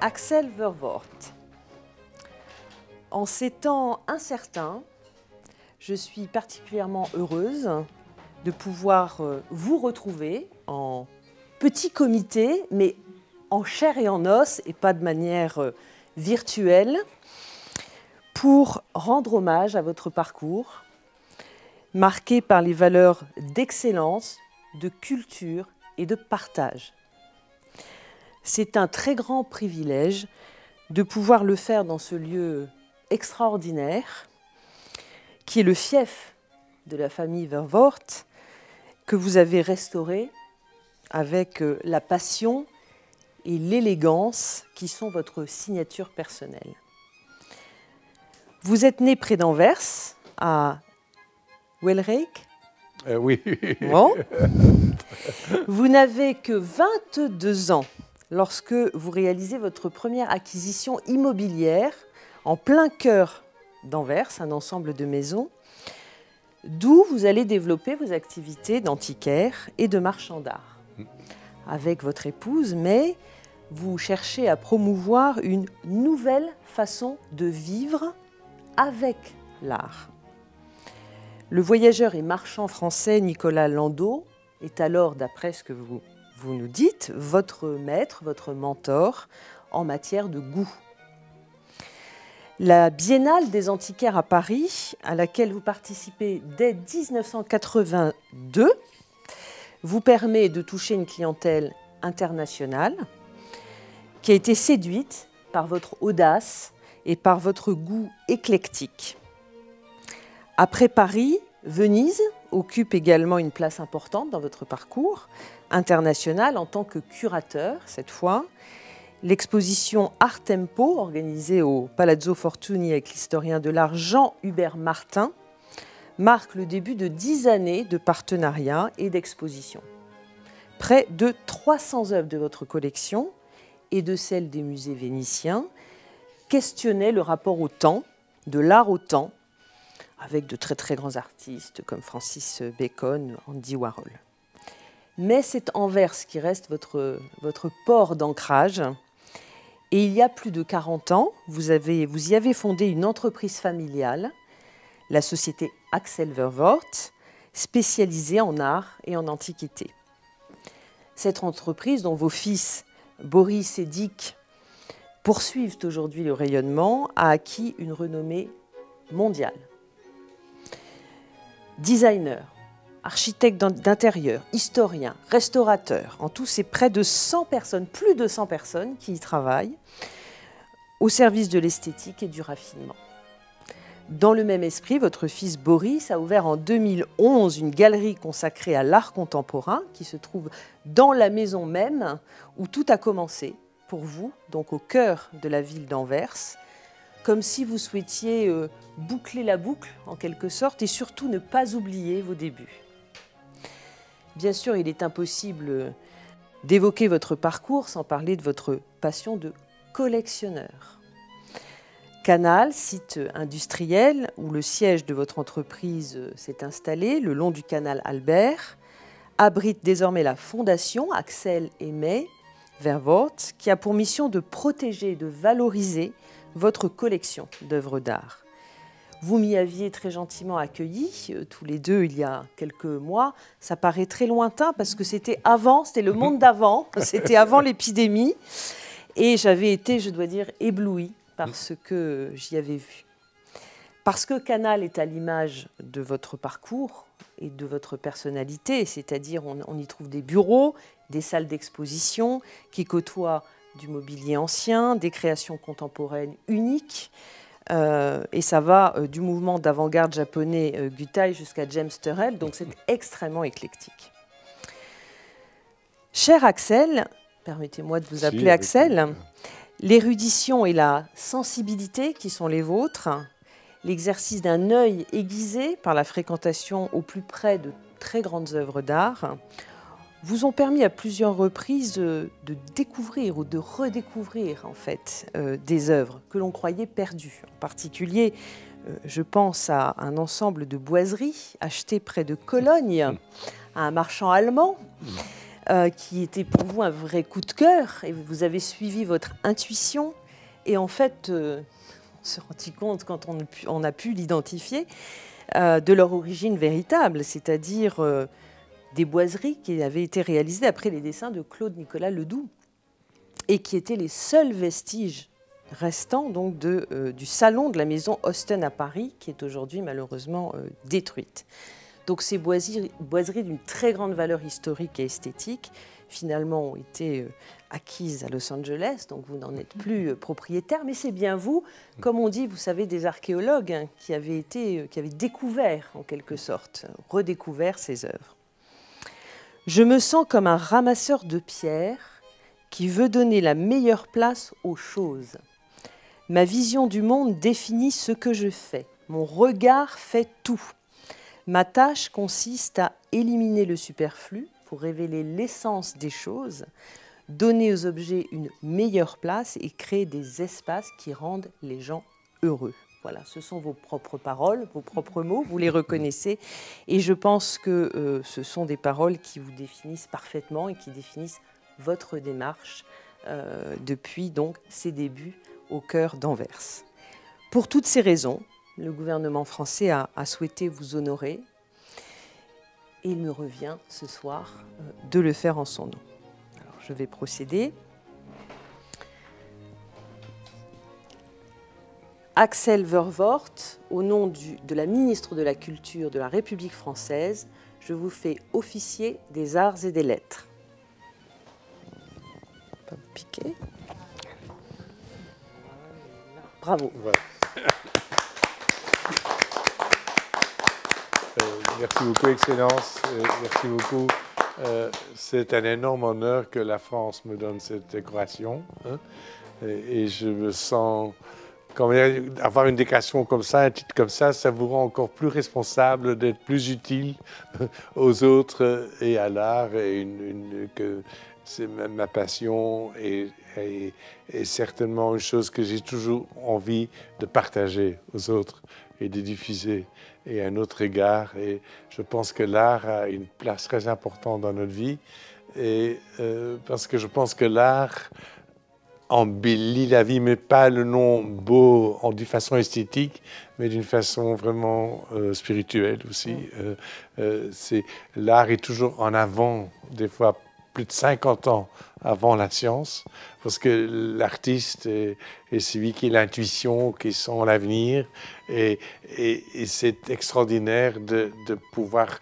Axel Vervoort. En ces temps incertains, je suis particulièrement heureuse de pouvoir vous retrouver en petit comité, mais en chair et en os, et pas de manière virtuelle, pour rendre hommage à votre parcours, marqué par les valeurs d'excellence, de culture et de partage. C'est un très grand privilège de pouvoir le faire dans ce lieu extraordinaire, qui est le fief de la famille Vervoort, que vous avez restauré avec la passion et l'élégance qui sont votre signature personnelle. Vous êtes né près d'Anvers, à Welrijk. Oui. Bon. Vous n'avez que 22 ans lorsque vous réalisez votre première acquisition immobilière en plein cœur d'Anvers, un ensemble de maisons, d'où vous allez développer vos activités d'antiquaire et de marchand d'art. Avec votre épouse, mais vous cherchez à promouvoir une nouvelle façon de vivre avec l'art. Le voyageur et marchand français Nicolas Landau est alors, d'après ce que vous nous dites, votre maître, votre mentor en matière de goût. La Biennale des antiquaires à Paris, à laquelle vous participez dès 1982, vous permet de toucher une clientèle internationale qui a été séduite par votre audace et par votre goût éclectique. Après Paris, Venise occupe également une place importante dans votre parcours international en tant que curateur, cette fois. L'exposition Art Tempo, organisée au Palazzo Fortuny avec l'historien de l'art Jean-Hubert Martin, marque le début de 10 années de partenariat et d'exposition. Près de 300 œuvres de votre collection et de celles des musées vénitiens questionnaient le rapport au temps, de l'art au temps, avec de très très grands artistes comme Francis Bacon, Andy Warhol. Mais c'est Anvers qui reste votre port d'ancrage. Et il y a plus de 40 ans, vous y avez fondé une entreprise familiale, la société Axel Vervoort, spécialisée en art et en antiquité. Cette entreprise, dont vos fils Boris et Dick poursuivent aujourd'hui le rayonnement, a acquis une renommée mondiale. Designer, architecte d'intérieur, historien, restaurateur. En tout, c'est près de 100 personnes, plus de 100 personnes qui y travaillent au service de l'esthétique et du raffinement. Dans le même esprit, votre fils Boris a ouvert en 2011 une galerie consacrée à l'art contemporain qui se trouve dans la maison même où tout a commencé pour vous, donc au cœur de la ville d'Anvers, comme si vous souhaitiez boucler la boucle en quelque sorte et surtout ne pas oublier vos débuts. Bien sûr, il est impossible d'évoquer votre parcours sans parler de votre passion de collectionneur. Canal, site industriel où le siège de votre entreprise s'est installé, le long du canal Albert, abrite désormais la fondation Axel et May Vervoort, qui a pour mission de protéger et de valoriser votre collection d'œuvres d'art. Vous m'y aviez très gentiment accueillis, tous les deux, il y a quelques mois. Ça paraît très lointain parce que c'était avant, c'était le monde d'avant, c'était avant l'épidémie. Et j'avais été, je dois dire, éblouie par ce que j'y avais vu. Parce que Canal est à l'image de votre parcours et de votre personnalité, c'est-à-dire on y trouve des bureaux, des salles d'exposition qui côtoient du mobilier ancien, des créations contemporaines uniques, et ça va du mouvement d'avant-garde japonais Gutai jusqu'à James Turrell, donc c'est extrêmement éclectique. Cher Axel, permettez-moi de vous appeler Axel, l'érudition et la sensibilité qui sont les vôtres, l'exercice d'un œil aiguisé par la fréquentation au plus près de très grandes œuvres d'art, vous ont permis à plusieurs reprises de découvrir ou de redécouvrir en fait des œuvres que l'on croyait perdues. En particulier, je pense à un ensemble de boiseries achetées près de Cologne à un marchand allemand qui était pour vous un vrai coup de cœur, et vous avez suivi votre intuition, et en fait, on s'est rendu compte, quand on a pu l'identifier, de leur origine véritable, c'est-à-dire des boiseries qui avaient été réalisées après les dessins de Claude-Nicolas Ledoux, et qui étaient les seuls vestiges restants donc, du salon de la maison Austen à Paris, qui est aujourd'hui malheureusement détruite. Donc ces boiseries d'une très grande valeur historique et esthétique, finalement, ont été acquises à Los Angeles, donc vous n'en êtes plus propriétaire, mais c'est bien vous, comme on dit, vous savez, des archéologues hein, qui avaient découvert, en quelque sorte, redécouvert ces œuvres. Je me sens comme un ramasseur de pierres qui veut donner la meilleure place aux choses. Ma vision du monde définit ce que je fais. Mon regard fait tout. Ma tâche consiste à éliminer le superflu pour révéler l'essence des choses, donner aux objets une meilleure place et créer des espaces qui rendent les gens heureux. Voilà, ce sont vos propres paroles, vos propres mots, vous les reconnaissez. Et je pense que ce sont des paroles qui vous définissent parfaitement et qui définissent votre démarche depuis donc ses débuts au cœur d'Anvers. Pour toutes ces raisons, le gouvernement français a souhaité vous honorer et il me revient ce soir de le faire en son nom. Alors, je vais procéder. Axel Vervoort, au nom de la ministre de la Culture de la République française, je vous fais officier des arts et des lettres. Pas vous piquer. Bravo. Voilà. Merci beaucoup, Excellence. Merci beaucoup. C'est un énorme honneur que la France me donne cette décoration. Hein, et je me sens... Avoir une décoration comme ça, un titre comme ça vous rend encore plus responsable d'être plus utile aux autres et à l'art. Que c'est ma passion et certainement une chose que j'ai toujours envie de partager aux autres et de diffuser et à un autre égard. Et je pense que l'art a une place très importante dans notre vie et parce que je pense que l'art embellit la vie, mais pas le nom beau d'une façon esthétique, mais d'une façon vraiment spirituelle aussi. L'art est toujours en avant, des fois plus de 50 ans avant la science, parce que l'artiste est celui qui a l'intuition, qui sent l'avenir, et c'est extraordinaire de pouvoir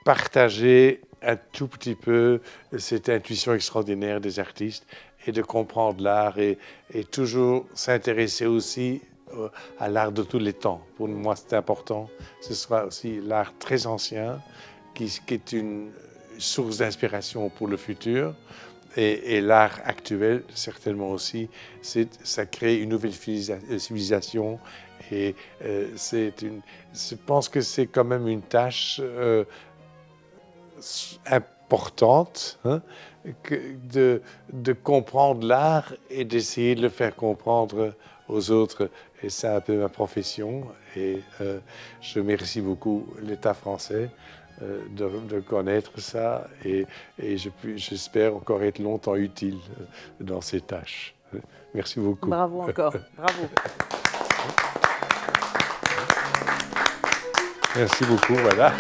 partager un tout petit peu cette intuition extraordinaire des artistes et de comprendre l'art et toujours s'intéresser aussi à l'art de tous les temps. Pour moi, c'est important. Ce soit aussi l'art très ancien, qui est une source d'inspiration pour le futur, et l'art actuel, certainement aussi. Ça crée une nouvelle civilisation, et je pense que c'est quand même une tâche importante, hein, de comprendre l'art et d'essayer de le faire comprendre aux autres. Et c'est un peu ma profession. Et je remercie beaucoup l'État français de connaître ça. Et j'espère encore être longtemps utile dans ces tâches. Merci beaucoup. Bravo encore. Bravo. Merci beaucoup. Voilà.